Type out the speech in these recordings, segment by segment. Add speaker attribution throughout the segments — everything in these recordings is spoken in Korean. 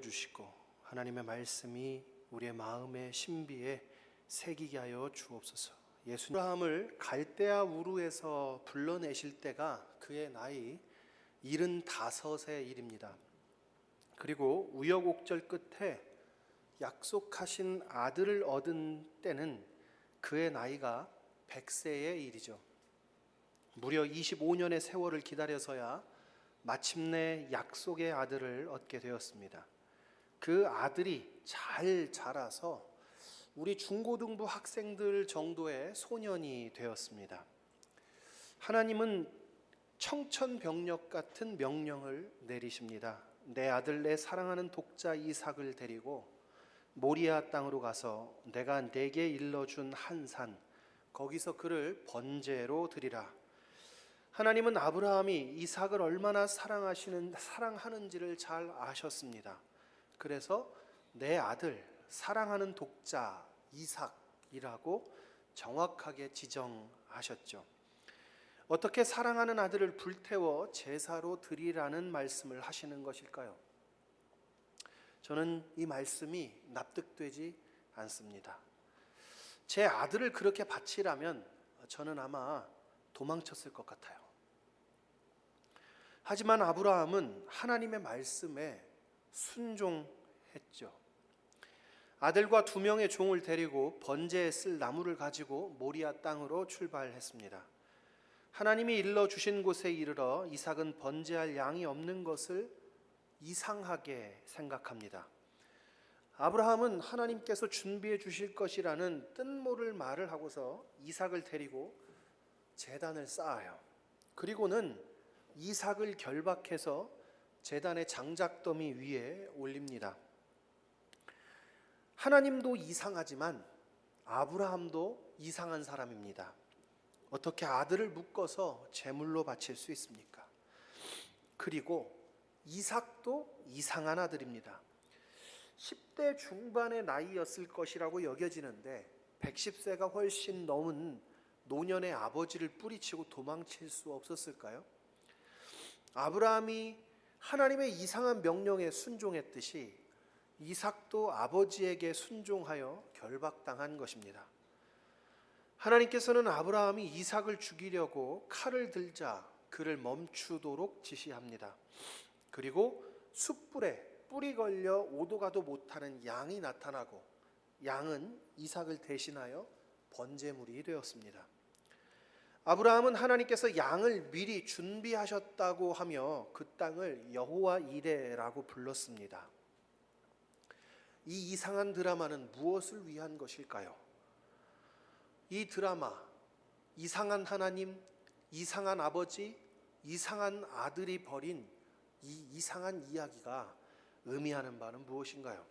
Speaker 1: 들려주시고 하나님의 말씀이 우리의 마음의 신비에 새기게 하여 주옵소서. 아브라함을 갈대아 우르에서 불러내실 때가 그의 나이 75의 일입니다. 그리고 우여곡절 끝에 약속하신 아들을 얻은 때는 그의 나이가 100세의 일이죠. 무려 25년의 세월을 기다려서야 마침내 약속의 아들을 얻게 되었습니다. 그 아들이 잘 자라서 우리 중고등부 학생들 정도의 소년이 되었습니다. 하나님은 청천벽력 같은 명령을 내리십니다. 내 아들 내 사랑하는 독자 이삭을 데리고 모리아 땅으로 가서 내가 네게 일러준 한 산 거기서 그를 번제로 드리라. 하나님은 아브라함이 이삭을 얼마나 사랑하는지를 잘 아셨습니다. 그래서 내 아들 사랑하는 독자 이삭이라고 정확하게 지정하셨죠. 어떻게 사랑하는 아들을 불태워 제사로 드리라는 말씀을 하시는 것일까요? 저는 이 말씀이 납득되지 않습니다. 제 아들을 그렇게 바치라면 저는 아마 도망쳤을 것 같아요. 하지만 아브라함은 하나님의 말씀에 순종했죠. 아들과 2명의 종을 데리고 번제에 쓸 나무를 가지고 모리아 땅으로 출발했습니다. 하나님이 일러주신 곳에 이르러 이삭은 번제할 양이 없는 것을 이상하게 생각합니다. 아브라함은 하나님께서 준비해 주실 것이라는 뜻모를 말을 하고서 이삭을 데리고 제단을 쌓아요. 그리고는 이삭을 결박해서 제단의 장작더미 위에 올립니다. 하나님도 이상하지만 아브라함도 이상한 사람입니다. 어떻게 아들을 묶어서 제물로 바칠 수 있습니까? 그리고 이삭도 이상한 아들입니다. 10대 중반의 나이였을 것이라고 여겨지는데 110세가 훨씬 넘은 노년의 아버지를 뿌리치고 도망칠 수 없었을까요? 아브라함이 하나님의 이상한 명령에 순종했듯이 이삭도 아버지에게 순종하여 결박당한 것입니다. 하나님께서는 아브라함이 이삭을 죽이려고 칼을 들자 그를 멈추도록 지시합니다. 그리고 숯불에 뿔이 걸려 오도 가도 못하는 양이 나타나고 양은 이삭을 대신하여 번제물이 되었습니다. 아브라함은 하나님께서 양을 미리 준비하셨다고 하며 그 땅을 여호와 이레라고 불렀습니다. 이 이상한 드라마는 무엇을 위한 것일까요? 이 드라마, 이상한 하나님, 이상한 아버지, 이상한 아들이 벌인 이 이상한 이야기가 의미하는 바는 무엇인가요?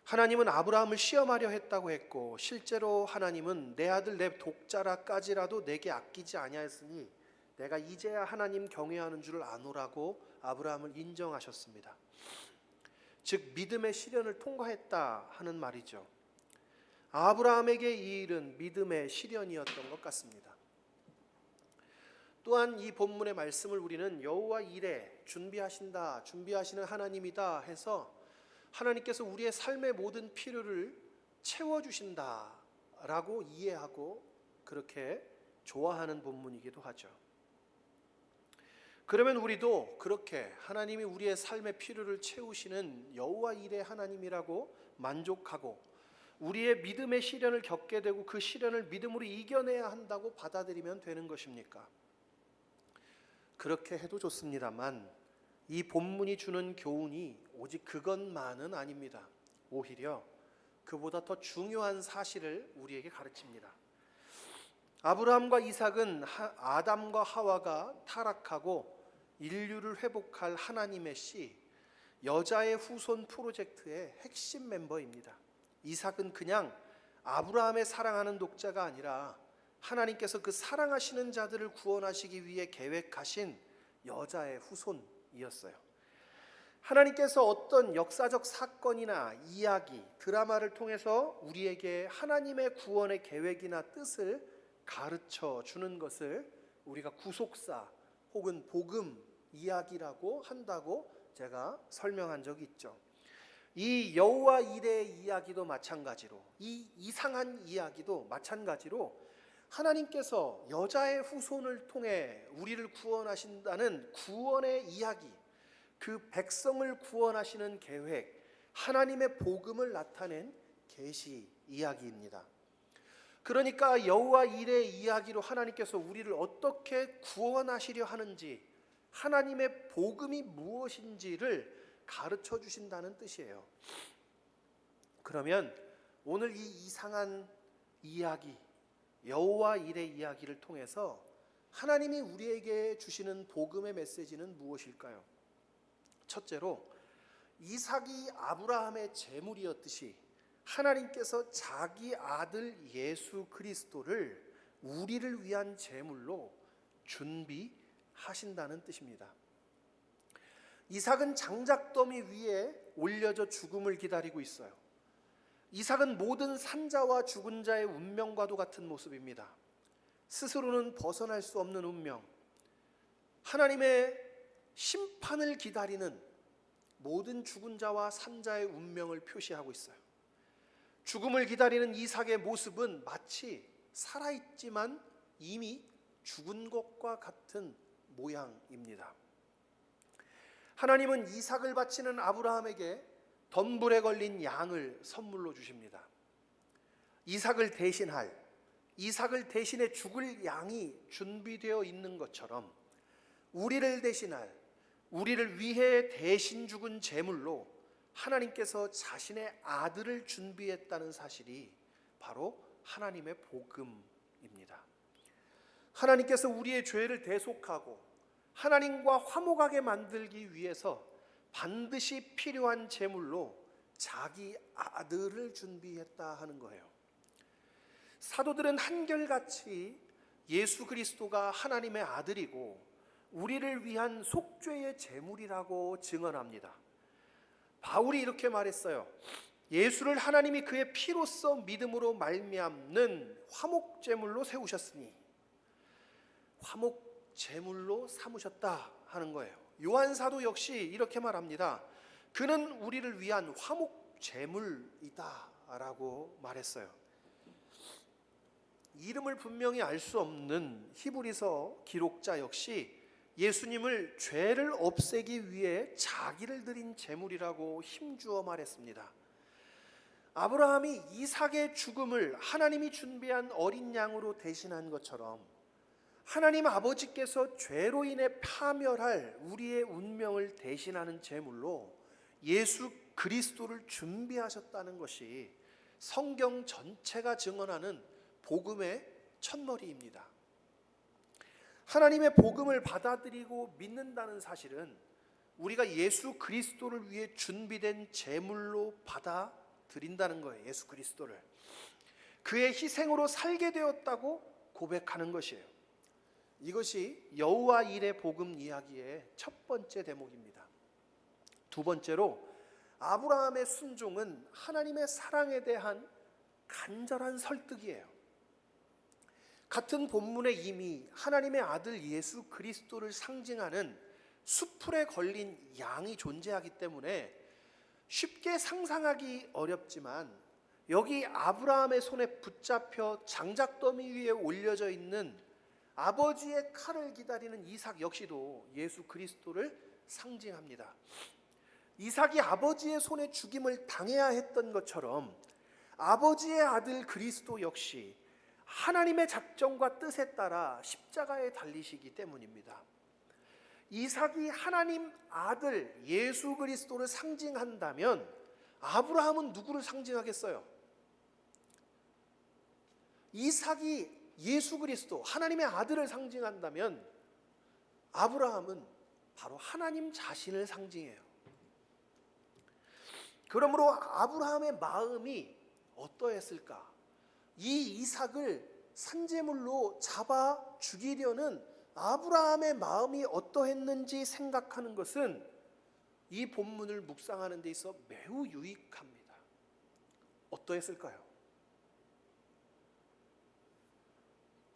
Speaker 1: 하나님은 아브라함을 시험하려 했다고 했고 실제로 하나님은 내 아들 내 독자라까지라도 내게 아끼지 아니하였으니 내가 이제야 하나님 경외하는 줄을 아노라고 아브라함을 인정하셨습니다. 즉 믿음의 시련을 통과했다 하는 말이죠. 아브라함에게 이 일은 믿음의 시련이었던 것 같습니다. 또한 이 본문의 말씀을 우리는 여호와 이레 준비하시는 하나님이다 해서 하나님께서 우리의 삶의 모든 필요를 채워주신다라고 이해하고 그렇게 좋아하는 본문이기도 하죠. 그러면 우리도 그렇게 하나님이 우리의 삶의 필요를 채우시는 여호와 이레 하나님이라고 만족하고 우리의 믿음의 시련을 겪게 되고 그 시련을 믿음으로 이겨내야 한다고 받아들이면 되는 것입니까? 그렇게 해도 좋습니다만 이 본문이 주는 교훈이 오직 그것만은 아닙니다. 오히려 그보다 더 중요한 사실을 우리에게 가르칩니다. 아브라함과 이삭은 아담과 하와가 타락하고 인류를 회복할 하나님의 씨, 여자의 후손 프로젝트의 핵심 멤버입니다. 이삭은 그냥 아브라함의 사랑하는 독자가 아니라 하나님께서 그 사랑하시는 자들을 구원하시기 위해 계획하신 여자의 후손이었어요. 하나님께서 어떤 역사적 사건이나 이야기, 드라마를 통해서 우리에게 하나님의 구원의 계획이나 뜻을 가르쳐 주는 것을 우리가 구속사 혹은 복음 이야기라고 한다고 제가 설명한 적이 있죠. 이 여호와 일의 이야기도 마찬가지로, 이 이상한 이야기도 마찬가지로 하나님께서 여자의 후손을 통해 우리를 구원하신다는 구원의 이야기, 그 백성을 구원하시는 계획, 하나님의 복음을 나타낸 계시 이야기입니다. 그러니까 여호와 일의 이야기로 하나님께서 우리를 어떻게 구원하시려 하는지, 하나님의 복음이 무엇인지를 가르쳐 주신다는 뜻이에요. 그러면 오늘 이 이상한 이야기, 여호와 일의 이야기를 통해서 하나님이 우리에게 주시는 복음의 메시지는 무엇일까요? 첫째로, 이삭이 아브라함의 제물이었듯이 하나님께서 자기 아들 예수 그리스도를 우리를 위한 제물로 준비하신다는 뜻입니다. 이삭은 장작더미 위에 올려져 죽음을 기다리고 있어요. 이삭은 모든 산자와 죽은 자의 운명과도 같은 모습입니다. 스스로는 벗어날 수 없는 운명, 하나님의 심판을 기다리는 모든 죽은 자와 산자의 운명을 표시하고 있어요. 죽음을 기다리는 이삭의 모습은 마치 살아있지만 이미 죽은 것과 같은 모양입니다. 하나님은 이삭을 바치는 아브라함에게 덤불에 걸린 양을 선물로 주십니다. 이삭을 대신해 죽을 양이 준비되어 있는 것처럼 우리를 대신할, 우리를 위해 대신 죽은 제물로 하나님께서 자신의 아들을 준비했다는 사실이 바로 하나님의 복음입니다. 하나님께서 우리의 죄를 대속하고 하나님과 화목하게 만들기 위해서 반드시 필요한 제물로 자기 아들을 준비했다 하는 거예요. 사도들은 한결같이 예수 그리스도가 하나님의 아들이고 우리를 위한 속죄의 제물이라고 증언합니다. 바울이 이렇게 말했어요. 예수를 하나님이 그의 피로써 믿음으로 말미암는 화목 제물로 세우셨으니, 화목 제물로 삼으셨다 하는 거예요. 요한 사도 역시 이렇게 말합니다. 그는 우리를 위한 화목 제물이다라고 말했어요. 이름을 분명히 알 수 없는 히브리서 기록자 역시 예수님을 죄를 없애기 위해 자기를 드린 제물이라고 힘주어 말했습니다. 아브라함이 이삭의 죽음을 하나님이 준비한 어린 양으로 대신한 것처럼 하나님 아버지께서 죄로 인해 파멸할 우리의 운명을 대신하는 제물로 예수 그리스도를 준비하셨다는 것이 성경 전체가 증언하는 복음의 첫머리입니다. 하나님의 복음을 받아들이고 믿는다는 사실은 우리가 예수 그리스도를 위해 준비된 제물로 받아들인다는 거예요. 예수 그리스도를 그의 희생으로 살게 되었다고 고백하는 것이에요. 이것이 여호와 일의 복음 이야기의 첫 번째 대목입니다. 두 번째로, 아브라함의 순종은 하나님의 사랑에 대한 간절한 설득이에요. 같은 본문에 이미 하나님의 아들 예수 그리스도를 상징하는 수풀에 걸린 양이 존재하기 때문에 쉽게 상상하기 어렵지만, 여기 아브라함의 손에 붙잡혀 장작더미 위에 올려져 있는 아버지의 칼을 기다리는 이삭 역시도 예수 그리스도를 상징합니다. 이삭이 아버지의 손에 죽임을 당해야 했던 것처럼 아버지의 아들 그리스도 역시 하나님의 작정과 뜻에 따라 십자가에 달리시기 때문입니다. 이삭이 하나님 아들 예수 그리스도를 상징한다면 아브라함은 누구를 상징하겠어요? 이삭이 예수 그리스도 하나님의 아들을 상징한다면 아브라함은 바로 하나님 자신을 상징해요. 그러므로 아브라함의 마음이 어떠했을까? 이 이삭을 산제물로 잡아 죽이려는 아브라함의 마음이 어떠했는지 생각하는 것은 이 본문을 묵상하는 데 있어 매우 유익합니다. 어떠했을까요?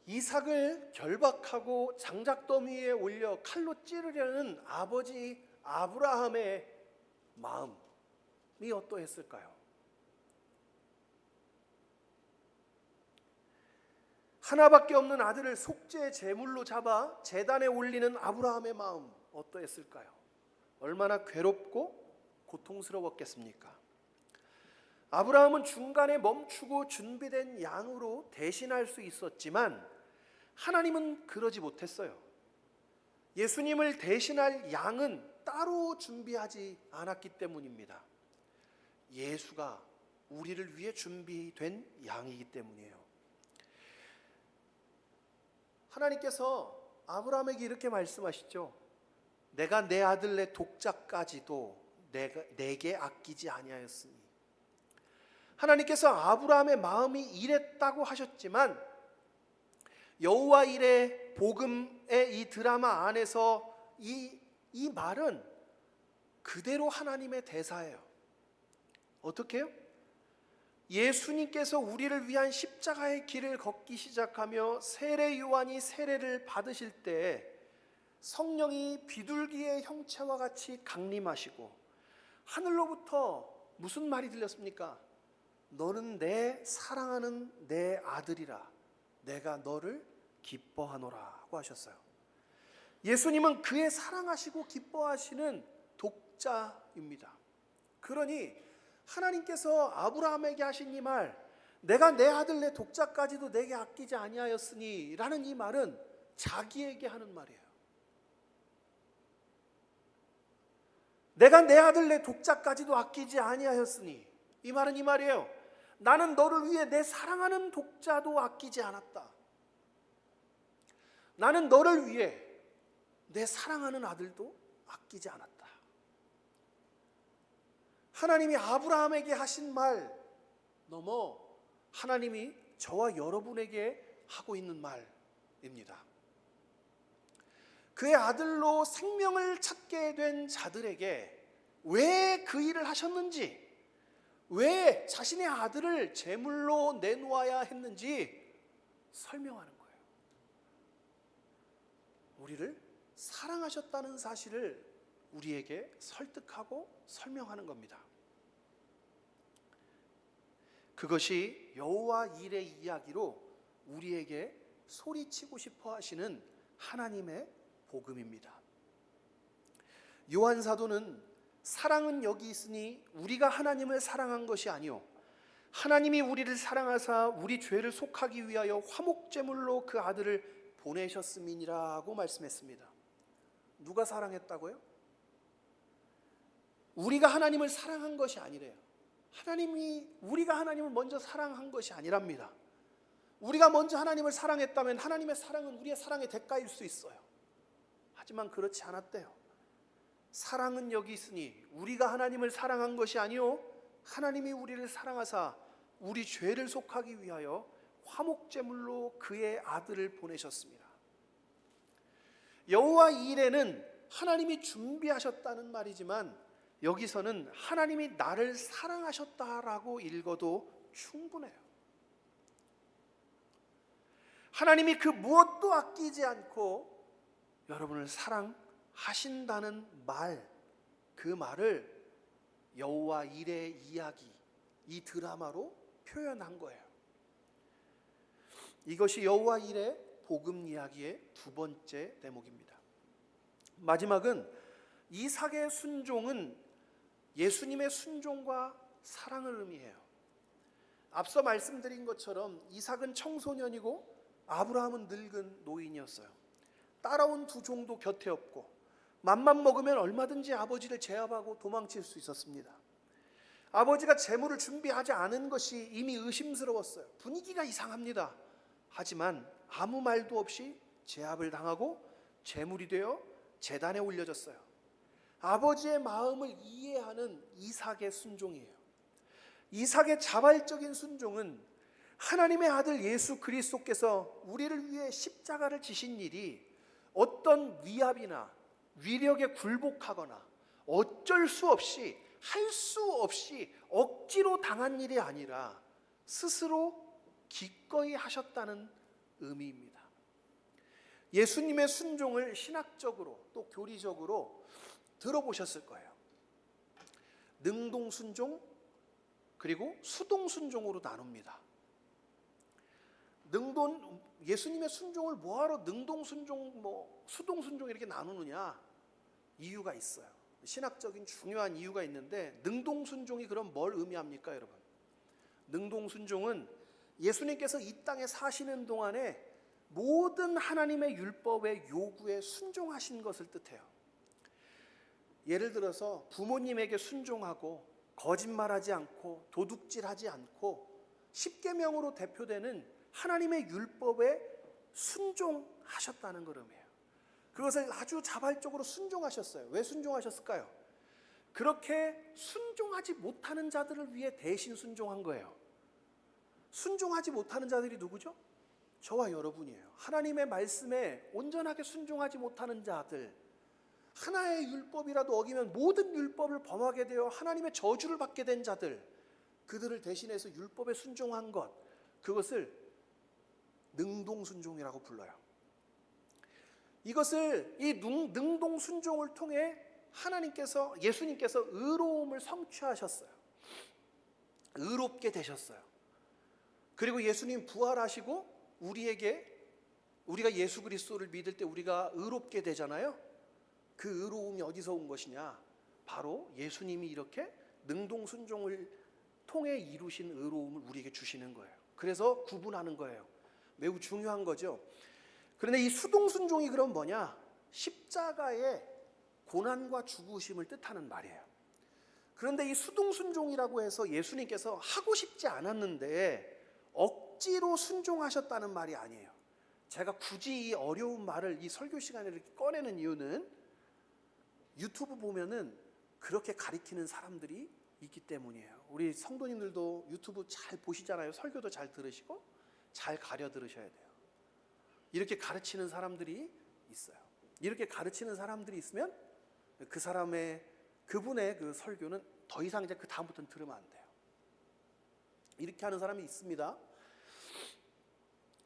Speaker 1: 이삭을 결박하고 장작더미에 올려 칼로 찌르려는 아버지 아브라함의 마음이 어떠했을까요? 하나밖에 없는 아들을 속죄 제물로 잡아 제단에 올리는 아브라함의 마음 어떠했을까요? 얼마나 괴롭고 고통스러웠겠습니까? 아브라함은 중간에 멈추고 준비된 양으로 대신할 수 있었지만 하나님은 그러지 못했어요. 예수님을 대신할 양은 따로 준비하지 않았기 때문입니다. 예수가 우리를 위해 준비된 양이기 때문이에요. 하나님께서 아브라함에게 이렇게 말씀하시죠. 내가 내 아들 내 독자까지도 내게 아끼지 아니하였으니. 하나님께서 아브라함의 마음이 이랬다고 하셨지만 여호와 일의 복음의 이 드라마 안에서 이 말은 그대로 하나님의 대사예요. 어떻게 해요? 예수님께서 우리를 위한 십자가의 길을 걷기 시작하며 세례 요한이 세례를 받으실 때 성령이 비둘기의 형체와 같이 강림하시고 하늘로부터 무슨 말이 들렸습니까? 너는 내 사랑하는 내 아들이라 내가 너를 기뻐하노라고 하셨어요. 예수님은 그의 사랑하시고 기뻐하시는 독자입니다. 그러니 하나님께서 아브라함에게 하신 이 말, 내가 내 아들 내 독자까지도 내게 아끼지 아니하였으니 라는 이 말은 자기에게 하는 말이에요. 내가 내 아들 내 독자까지도 아끼지 아니하였으니, 이 말은 이 말이에요. 나는 너를 위해 내 사랑하는 독자도 아끼지 않았다. 나는 너를 위해 내 사랑하는 아들도 아끼지 않았다. 하나님이 아브라함에게 하신 말 넘어 하나님이 저와 여러분에게 하고 있는 말입니다. 그의 아들로 생명을 찾게 된 자들에게 왜 그 일을 하셨는지, 왜 자신의 아들을 제물로 내놓아야 했는지 설명하는 거예요. 우리를 사랑하셨다는 사실을 우리에게 설득하고 설명하는 겁니다. 그것이 여호와 일의 이야기로 우리에게 소리치고 싶어 하시는 하나님의 복음입니다. 요한 사도는 사랑은 여기 있으니 우리가 하나님을 사랑한 것이 아니요 하나님이 우리를 사랑하사 우리 죄를 속하기 위하여 화목제물로 그 아들을 보내셨음이니라고 말씀했습니다. 누가 사랑했다고요? 우리가 하나님을 사랑한 것이 아니래요. 우리가 하나님을 먼저 사랑한 것이 아니랍니다. 우리가 먼저 하나님을 사랑했다면 하나님의 사랑은 우리의 사랑의 대가일 수 있어요. 하지만 그렇지 않았대요. 사랑은 여기 있으니 우리가 하나님을 사랑한 것이 아니요 하나님이 우리를 사랑하사 우리 죄를 속하기 위하여 화목제물로 그의 아들을 보내셨습니다. 여호와 일에는 하나님이 준비하셨다는 말이지만 여기서는 하나님이 나를 사랑하셨다라고 읽어도 충분해요. 하나님이 그 무엇도 아끼지 않고 여러분을 사랑하신다는 말, 그 말을 여호와 일의 이야기, 이 드라마로 표현한 거예요. 이것이 여호와 일의 복음 이야기의 두 번째 대목입니다. 마지막은 이삭의 순종은 예수님의 순종과 사랑을 의미해요. 앞서 말씀드린 것처럼 이삭은 청소년이고 아브라함은 늙은 노인이었어요. 따라온 두 종도 곁에 없고 맘만 먹으면 얼마든지 아버지를 제압하고 도망칠 수 있었습니다. 아버지가 제물을 준비하지 않은 것이 이미 의심스러웠어요. 분위기가 이상합니다. 하지만 아무 말도 없이 제압을 당하고 제물이 되어 제단에 올려졌어요. 아버지의 마음을 이해하는 이삭의 순종이에요. 이삭의 자발적인 순종은 하나님의 아들 예수 그리스도께서 우리를 위해 십자가를 지신 일이 어떤 위압이나 위력에 굴복하거나 어쩔 수 없이 할 수 없이 억지로 당한 일이 아니라 스스로 기꺼이 하셨다는 의미입니다. 예수님의 순종을 신학적으로 또 교리적으로 들어보셨을 거예요. 능동순종 그리고 수동순종으로 나눕니다. 예수님의 순종을 뭐하러 능동순종, 수동순종 이렇게 나누느냐? 이유가 있어요. 신학적인 중요한 이유가 있는데, 능동순종이 그럼 뭘 의미합니까, 여러분? 능동순종은 예수님께서 이 땅에 사시는 동안에 모든 하나님의 율법의 요구에 순종하신 것을 뜻해요. 예를 들어서 부모님에게 순종하고 거짓말하지 않고 도둑질하지 않고 십계명으로 대표되는 하나님의 율법에 순종하셨다는 걸 의미해요. 그것을 아주 자발적으로 순종하셨어요. 왜 순종하셨을까요? 그렇게 순종하지 못하는 자들을 위해 대신 순종한 거예요. 순종하지 못하는 자들이 누구죠? 저와 여러분이에요. 하나님의 말씀에 온전하게 순종하지 못하는 자들, 하나의 율법이라도 어기면 모든 율법을 범하게 되어 하나님의 저주를 받게 된 자들, 그들을 대신해서 율법에 순종한 것, 그것을 능동순종이라고 불러요. 이것을 이 능동순종을 통해 예수님께서 의로움을 성취하셨어요. 의롭게 되셨어요. 그리고 예수님 부활하시고 우리가 예수 그리스도를 믿을 때 우리가 의롭게 되잖아요. 그 의로움이 어디서 온 것이냐? 바로 예수님이 이렇게 능동순종을 통해 이루신 의로움을 우리에게 주시는 거예요. 그래서 구분하는 거예요. 매우 중요한 거죠. 그런데 이 수동순종이 그럼 뭐냐? 십자가의 고난과 죽으심을 뜻하는 말이에요. 그런데 이 수동순종이라고 해서 예수님께서 하고 싶지 않았는데 억지로 순종하셨다는 말이 아니에요. 제가 굳이 이 어려운 말을 이 설교 시간에 이렇게 꺼내는 이유는 유튜브 보면은 그렇게 가리키는 사람들이 있기 때문이에요. 우리 성도님들도 유튜브 잘 보시잖아요. 설교도 잘 들으시고 잘 가려 들으셔야 돼요. 이렇게 가르치는 사람들이 있어요. 이렇게 가르치는 사람들이 있으면 그분의 그 설교는 더 이상 이제 그 다음부터는 들으면 안 돼요. 이렇게 하는 사람이 있습니다.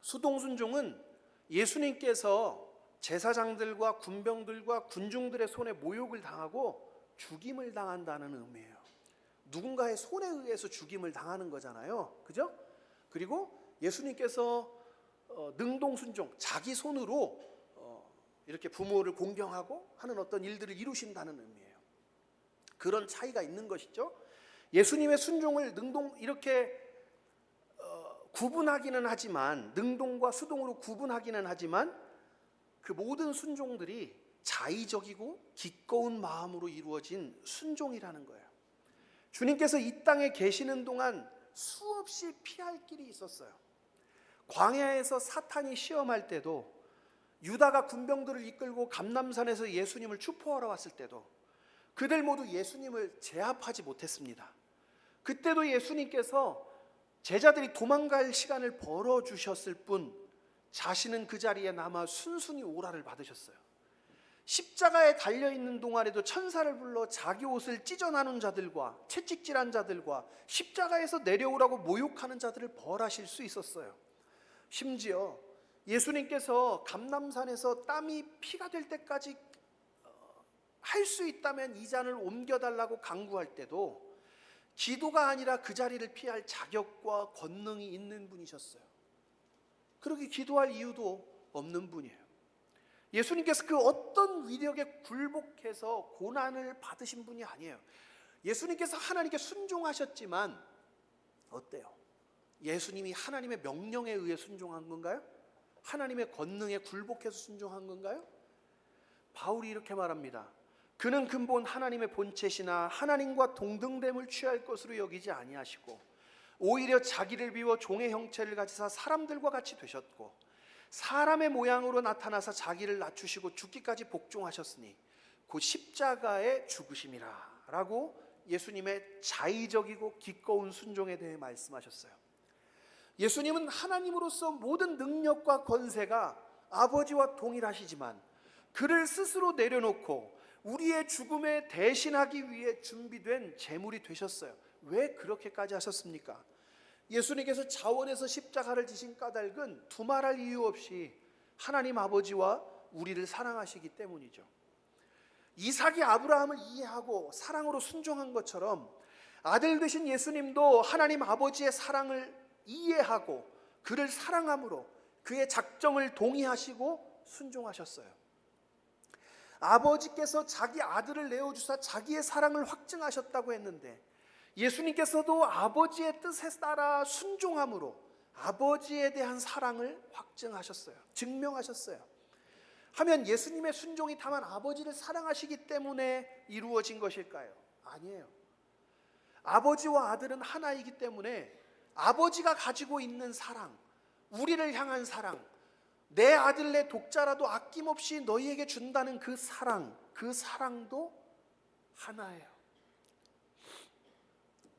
Speaker 1: 수동순종은 예수님께서 제사장들과 군병들과 군중들의 손에 모욕을 당하고 죽임을 당한다는 의미예요. 누군가의 손에 의해서 죽임을 당하는 거잖아요. 그죠? 그리고 예수님께서 능동순종, 자기 손으로 이렇게 부모를 공경하고 하는 어떤 일들을 이루신다는 의미예요. 그런 차이가 있는 것이죠. 예수님의 순종을 이렇게 구분하기는 하지만, 능동과 수동으로 구분하기는 하지만 그 모든 순종들이 자의적이고 기꺼운 마음으로 이루어진 순종이라는 거예요. 주님께서 이 땅에 계시는 동안 수없이 피할 길이 있었어요. 광야에서 사탄이 시험할 때도, 유다가 군병들을 이끌고 감람산에서 예수님을 추포하러 왔을 때도 그들 모두 예수님을 제압하지 못했습니다. 그때도 예수님께서 제자들이 도망갈 시간을 벌어주셨을 뿐 자신은 그 자리에 남아 순순히 오라를 받으셨어요. 십자가에 달려있는 동안에도 천사를 불러 자기 옷을 찢어 나눈 자들과 채찍질한 자들과 십자가에서 내려오라고 모욕하는 자들을 벌하실 수 있었어요. 심지어 예수님께서 감람산에서 땀이 피가 될 때까지 할 수 있다면 이 잔을 옮겨달라고 강구할 때도 기도가 아니라 그 자리를 피할 자격과 권능이 있는 분이셨어요. 그렇게 기도할 이유도 없는 분이에요. 예수님께서 그 어떤 위력에 굴복해서 고난을 받으신 분이 아니에요. 예수님께서 하나님께 순종하셨지만 어때요? 예수님이 하나님의 명령에 의해 순종한 건가요? 하나님의 권능에 굴복해서 순종한 건가요? 바울이 이렇게 말합니다. 그는 근본 하나님의 본체시나 하나님과 동등됨을 취할 것으로 여기지 아니하시고 오히려 자기를 비워 종의 형체를 가지사 사람들과 같이 되셨고 사람의 모양으로 나타나사 자기를 낮추시고 죽기까지 복종하셨으니 곧 십자가에 죽으심이라 라고 예수님의 자의적이고 기꺼운 순종에 대해 말씀하셨어요. 예수님은 하나님으로서 모든 능력과 권세가 아버지와 동일하시지만 그를 스스로 내려놓고 우리의 죽음에 대신하기 위해 준비된 제물이 되셨어요. 왜 그렇게까지 하셨습니까? 예수님께서 자원에서 십자가를 지신 까닭은 두말할 이유 없이 하나님 아버지와 우리를 사랑하시기 때문이죠. 이삭이 아브라함을 이해하고 사랑으로 순종한 것처럼 아들 되신 예수님도 하나님 아버지의 사랑을 이해하고 그를 사랑함으로 그의 작정을 동의하시고 순종하셨어요. 아버지께서 자기 아들을 내어주사 자기의 사랑을 확증하셨다고 했는데 예수님께서도 아버지의 뜻에 따라 순종함으로 아버지에 대한 사랑을 확증하셨어요. 증명하셨어요. 하면 예수님의 순종이 다만 아버지를 사랑하시기 때문에 이루어진 것일까요? 아니에요. 아버지와 아들은 하나이기 때문에 아버지가 가지고 있는 사랑, 우리를 향한 사랑, 내 아들 내 독자라도 아낌없이 너희에게 준다는 그 사랑도 하나예요.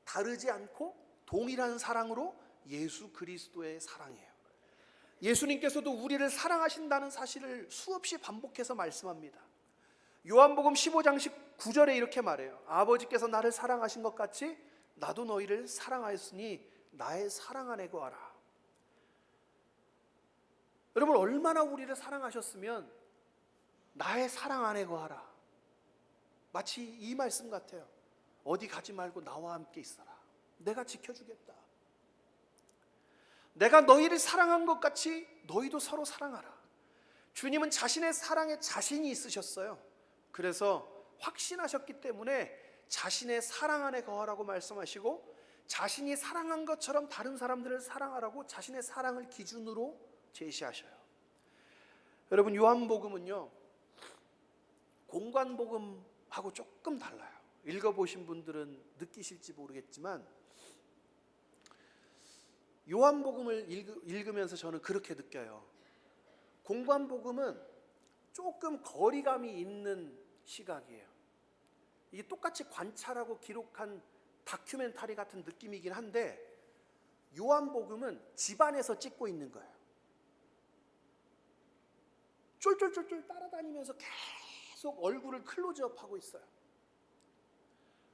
Speaker 1: 다르지 않고 동일한 사랑으로 예수 그리스도의 사랑이에요. 예수님께서도 우리를 사랑하신다는 사실을 수없이 반복해서 말씀합니다. 요한복음 15장 19절에 이렇게 말해요. 아버지께서 나를 사랑하신 것 같이 나도 너희를 사랑하였으니 나의 사랑 안에 거하라. 여러분, 얼마나 우리를 사랑하셨으면 나의 사랑 안에 거하라. 마치 이 말씀 같아요. 어디 가지 말고 나와 함께 있어라. 내가 지켜주겠다. 내가 너희를 사랑한 것 같이 너희도 서로 사랑하라. 주님은 자신의 사랑에 자신이 있으셨어요. 그래서 확신하셨기 때문에 자신의 사랑 안에 거하라고 말씀하시고 자신이 사랑한 것처럼 다른 사람들을 사랑하라고 자신의 사랑을 기준으로 제시하셔요. 여러분, 요한복음은요 공관복음하고 조금 달라요. 읽어보신 분들은 느끼실지 모르겠지만 요한복음을 읽으면서 저는 그렇게 느껴요. 공관복음은 조금 거리감이 있는 시각이에요. 이게 똑같이 관찰하고 기록한 다큐멘터리 같은 느낌이긴 한데 요한복음은 집안에서 찍고 있는 거예요. 쫄쫄쫄쫄 따라다니면서 계속 얼굴을 클로즈업하고 있어요.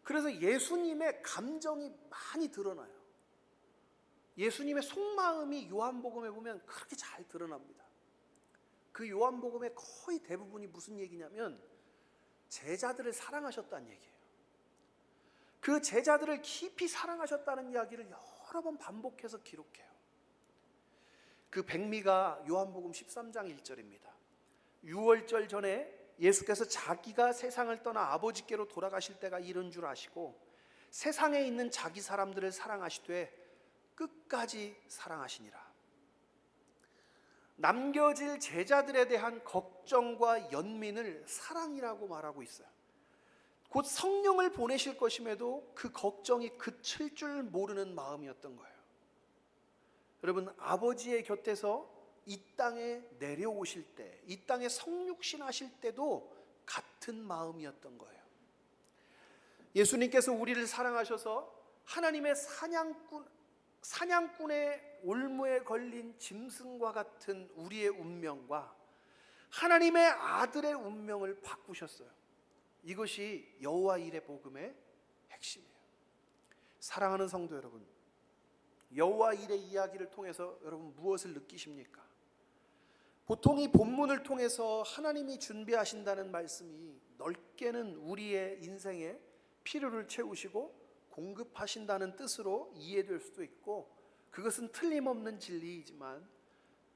Speaker 1: 그래서 예수님의 감정이 많이 드러나요. 예수님의 속마음이 요한복음에 보면 그렇게 잘 드러납니다. 그 요한복음의 거의 대부분이 무슨 얘기냐면 제자들을 사랑하셨다는 얘기예요. 그 제자들을 깊이 사랑하셨다는 이야기를 여러 번 반복해서 기록해요. 그 백미가 요한복음 13장 1절입니다. 유월절 전에 예수께서 자기가 세상을 떠나 아버지께로 돌아가실 때가 이른 줄 아시고 세상에 있는 자기 사람들을 사랑하시되 끝까지 사랑하시니라. 남겨질 제자들에 대한 걱정과 연민을 사랑이라고 말하고 있어요. 곧 성령을 보내실 것임에도 그 걱정이 그칠 줄 모르는 마음이었던 거예요. 여러분, 아버지의 곁에서 이 땅에 내려오실 때, 이 땅에 성육신 하실 때도 같은 마음이었던 거예요. 예수님께서 우리를 사랑하셔서 하나님의 사냥꾼의 올무에 걸린 짐승과 같은 우리의 운명과 하나님의 아들의 운명을 바꾸셨어요. 이것이 여호와 일의 복음의 핵심이에요. 사랑하는 성도 여러분, 여호와 일의 이야기를 통해서 여러분 무엇을 느끼십니까? 보통 이 본문을 통해서 하나님이 준비하신다는 말씀이 넓게는 우리의 인생에 필요를 채우시고 공급하신다는 뜻으로 이해될 수도 있고 그것은 틀림없는 진리이지만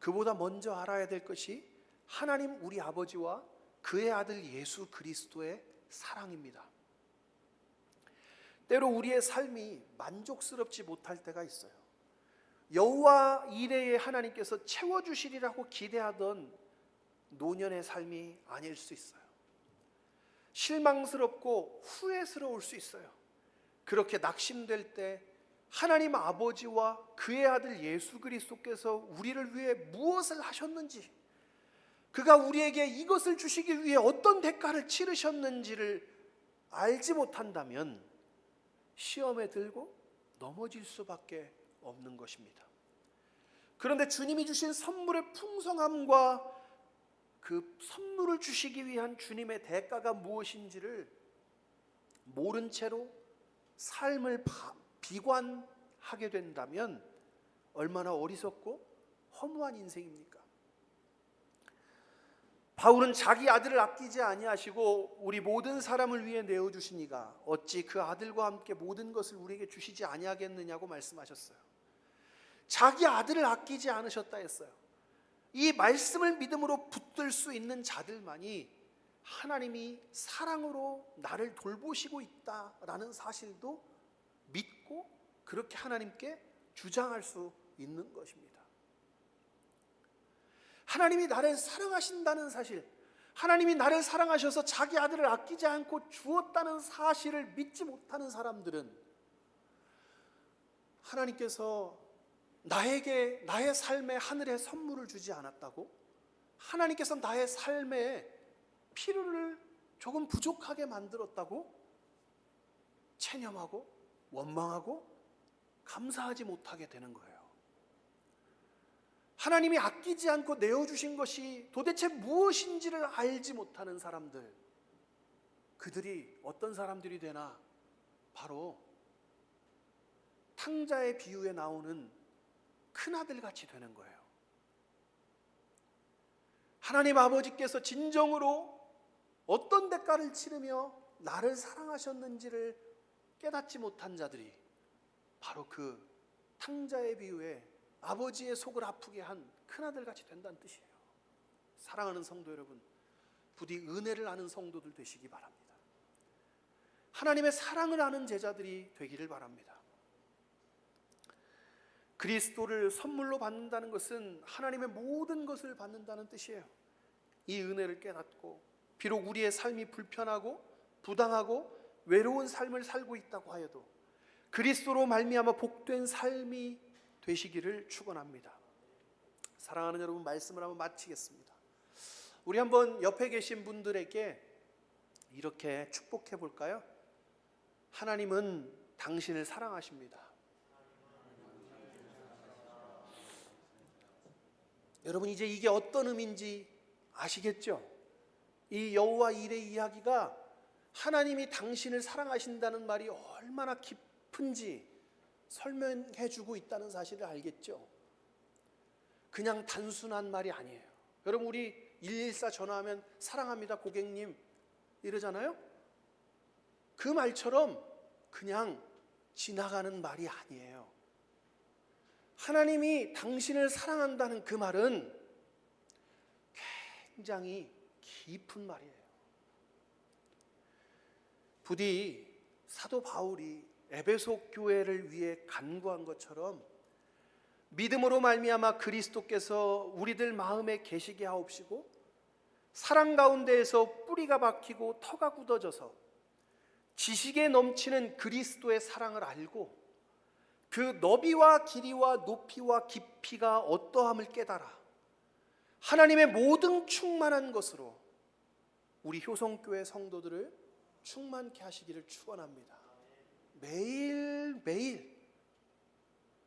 Speaker 1: 그보다 먼저 알아야 될 것이 하나님 우리 아버지와 그의 아들 예수 그리스도의 사랑입니다. 때로 우리의 삶이 만족스럽지 못할 때가 있어요. 여호와 이레의 하나님께서 채워주시리라고 기대하던 노년의 삶이 아닐 수 있어요. 실망스럽고 후회스러울 수 있어요. 그렇게 낙심될 때 하나님 아버지와 그의 아들 예수 그리스도께서 우리를 위해 무엇을 하셨는지, 그가 우리에게 이것을 주시기 위해 어떤 대가를 치르셨는지를 알지 못한다면 시험에 들고 넘어질 수밖에 없는 것입니다. 그런데 주님이 주신 선물의 풍성함과 그 선물을 주시기 위한 주님의 대가가 무엇인지를 모른 채로 삶을 비관하게 된다면 얼마나 어리석고 허무한 인생입니까? 바울은 자기 아들을 아끼지 아니하시고 우리 모든 사람을 위해 내어 주시니가 어찌 그 아들과 함께 모든 것을 우리에게 주시지 아니하겠느냐고 말씀하셨어요. 자기 아들을 아끼지 않으셨다 했어요. 이 말씀을 믿음으로 붙들 수 있는 자들만이 하나님이 사랑으로 나를 돌보시고 있다라는 사실도 믿고 그렇게 하나님께 주장할 수 있는 것입니다. 하나님이 나를 사랑하신다는 사실, 하나님이 나를 사랑하셔서 자기 아들을 아끼지 않고 주었다는 사실을 믿지 못하는 사람들은 하나님께서 나에게 나의 삶에 하늘의 선물을 주지 않았다고, 하나님께서 나의 삶에 필요를 조금 부족하게 만들었다고 체념하고 원망하고 감사하지 못하게 되는 거예요. 하나님이 아끼지 않고 내어주신 것이 도대체 무엇인지를 알지 못하는 사람들, 그들이 어떤 사람들이 되나? 바로 탕자의 비유에 나오는 큰아들 같이 되는 거예요. 하나님 아버지께서 진정으로 어떤 대가를 치르며 나를 사랑하셨는지를 깨닫지 못한 자들이 바로 그 탕자의 비유에 아버지의 속을 아프게 한 큰아들 같이 된다는 뜻이에요. 사랑하는 성도 여러분, 부디 은혜를 아는 성도들 되시기 바랍니다. 하나님의 사랑을 아는 제자들이 되기를 바랍니다. 그리스도를 선물로 받는다는 것은 하나님의 모든 것을 받는다는 뜻이에요. 이 은혜를 깨닫고 비록 우리의 삶이 불편하고 부당하고 외로운 삶을 살고 있다고 하여도 그리스도로 말미암아 복된 삶이 되시기를 축원합니다. 사랑하는 여러분, 말씀을 한번 마치겠습니다. 우리 한번 옆에 계신 분들에게 이렇게 축복해 볼까요? 하나님은 당신을 사랑하십니다. 여러분, 이제 이게 어떤 의미인지 아시겠죠? 이 여호와 일의 이야기가 하나님이 당신을 사랑하신다는 말이 얼마나 깊은지 설명해 주고 있다는 사실을 알겠죠? 그냥 단순한 말이 아니에요. 여러분, 우리 114 전화하면 사랑합니다 고객님 이러잖아요. 그 말처럼 그냥 지나가는 말이 아니에요. 하나님이 당신을 사랑한다는 그 말은 굉장히 깊은 말이에요. 부디 사도 바울이 에베소 교회를 위해 간구한 것처럼 믿음으로 말미암아 그리스도께서 우리들 마음에 계시게 하옵시고 사랑 가운데에서 뿌리가 박히고 터가 굳어져서 지식에 넘치는 그리스도의 사랑을 알고 그 너비와 길이와 높이와 깊이가 어떠함을 깨달아 하나님의 모든 충만한 것으로 우리 효성교회 성도들을 충만케 하시기를 축원합니다. 매일매일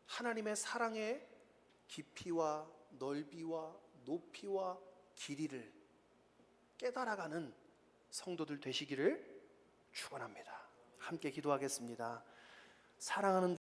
Speaker 1: 하나님의 사랑의 깊이와 넓이와 높이와 길이를 깨달아가는 성도들 되시기를 축원합니다. 함께 기도하겠습니다. 사랑하는